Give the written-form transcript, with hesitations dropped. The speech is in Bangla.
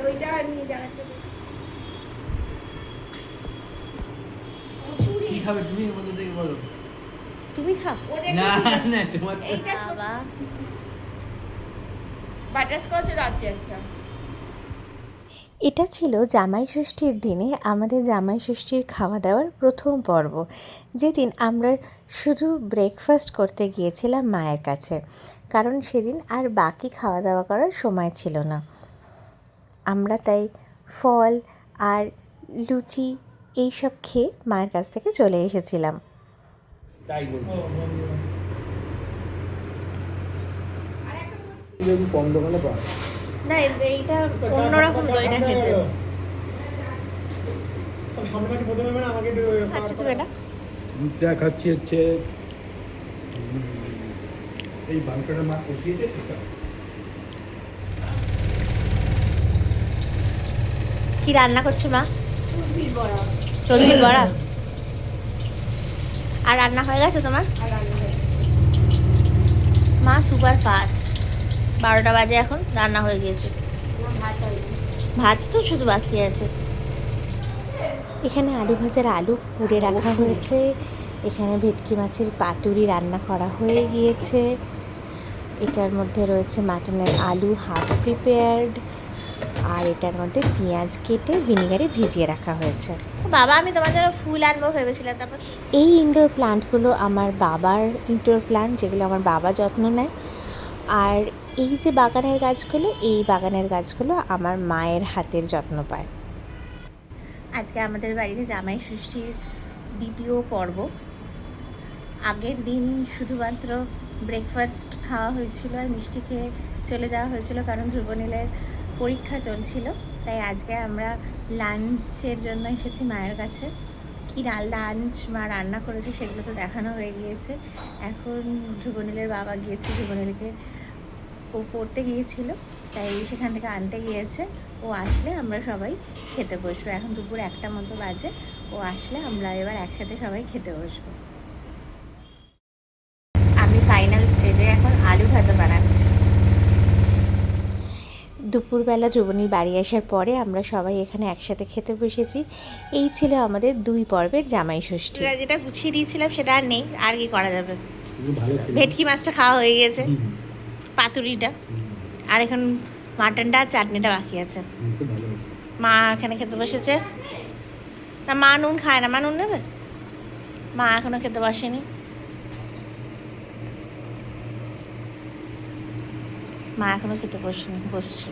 ওইটা নিয়ে যার একটা কি খাবে তুমি এর মধ্যে থেকে বলো? তুমি খাও। না না তোমার এইটা ছোট বাবা বাটারস্কচের আছে একটা। এটা ছিল জামাই ষষ্ঠীর দিনে আমাদের জামাই ষষ্ঠীর খাওয়া দাওয়ার প্রথম পর্ব, যেদিন আমরা শুধু ব্রেকফাস্ট করতে গিয়েছিলাম মায়ের কাছে, কারণ সেদিন আর বাকি খাওয়া দাওয়া করার সময় ছিল না। আমরা তাই ফল আর লুচি এইসব খেয়ে মায়ের কাছ থেকে চলে এসেছিলাম। তাই বলছো যদি কম দোকানে পাওয়া না, এইটা অন্যরকম দইটা খেতে। আচ্ছা তুমি এটা দুধটা খাচ্ছি হচ্ছে এই মাংসটা মা কষিয়েছে ঠিকঠাক। কি রান্না করছো মা? চুরবির বড়া চর্বির বড়া। আর রান্না হয়ে গেছে তোমার? আর রান্না হয়ে মা সুপার ফাস্ট, 12টা বাজে এখন রান্না হয়ে গিয়েছে। ভাত হয়েছে। ভাত তো শুধু বাকি আছে। এখানে আলু ভাজার আলু পুড়ে রাখা হয়েছে, এখানে ভেটকি মাছের পাতুরি রান্না করা হয়ে গিয়েছে, এটার মধ্যে রয়েছে মাটনের আলু হাফ প্রিপেয়ার্ড, আর এটার মধ্যে পেঁয়াজ কেটে ভিনিগারে ভিজিয়ে রাখা হয়েছে। বাবা আমি তোমার জন্য ফুল আনবো ভেবেছিলাম, তারপর এই ইনডোর প্লান্টগুলো আমার বাবার ইনডোর প্লান্ট, যেগুলো আমার বাবা যত্ন নেয়। আর এই যে বাগানের গাছগুলো, এই বাগানের গাছগুলো আমার মায়ের হাতের যত্ন পায়। আজকে আমাদের বাড়িতে জামাই ষষ্ঠীর দ্বিতীয় পর্ব। আগের দিন শুধুমাত্র ব্রেকফাস্ট খাওয়া হয়েছিল আর মিষ্টি খেয়ে চলে যাওয়া হয়েছিল, কারণ ধ্রুবনীলের পরীক্ষা চলছিল। তাই আজকে আমরা লাঞ্চের জন্য এসেছি মায়ের কাছে। কি লাঞ্চ মা রান্না করেছে সেগুলো তো দেখানো হয়ে গিয়েছে। এখন ধ্রুবনীলের বাবা গিয়েছে, ধ্রুবনীলকে ও পড়তে গিয়েছিল, তাই সেখান থেকে আনতে গিয়েছে। ও আসলে আমরা সবাই খেতে বসবো। এখন দুপুর 1টা মতো বাজে। ও আসলে আমরা এবার একসাথে সবাই খেতে বসবো। আমি ফাইনাল স্টেজে এখন আলু ভাজা বানাচ্ছি। দুপুরবেলা ধ্রুবনীর বাড়ি আসার পরে আমরা সবাই এখানে একসাথে খেতে বসেছি। এই ছিল আমাদের 2 পর্বের জামাই ষষ্ঠী। যেটা গুছিয়ে দিয়েছিলাম সেটা আর নেই, আর কি করা যাবে। ভেটকি মাছটা খাওয়া হয়ে গেছে, পাতুরিটা, আর এখন মাটনটা আর চাটনিটা বাকি আছে। মা এখানে খেতে বসেছে। না মা নুন খায় না, মা নুন নেবে? মা এখনো খেতে বসেনি। মা এখনো খেতে বসছে।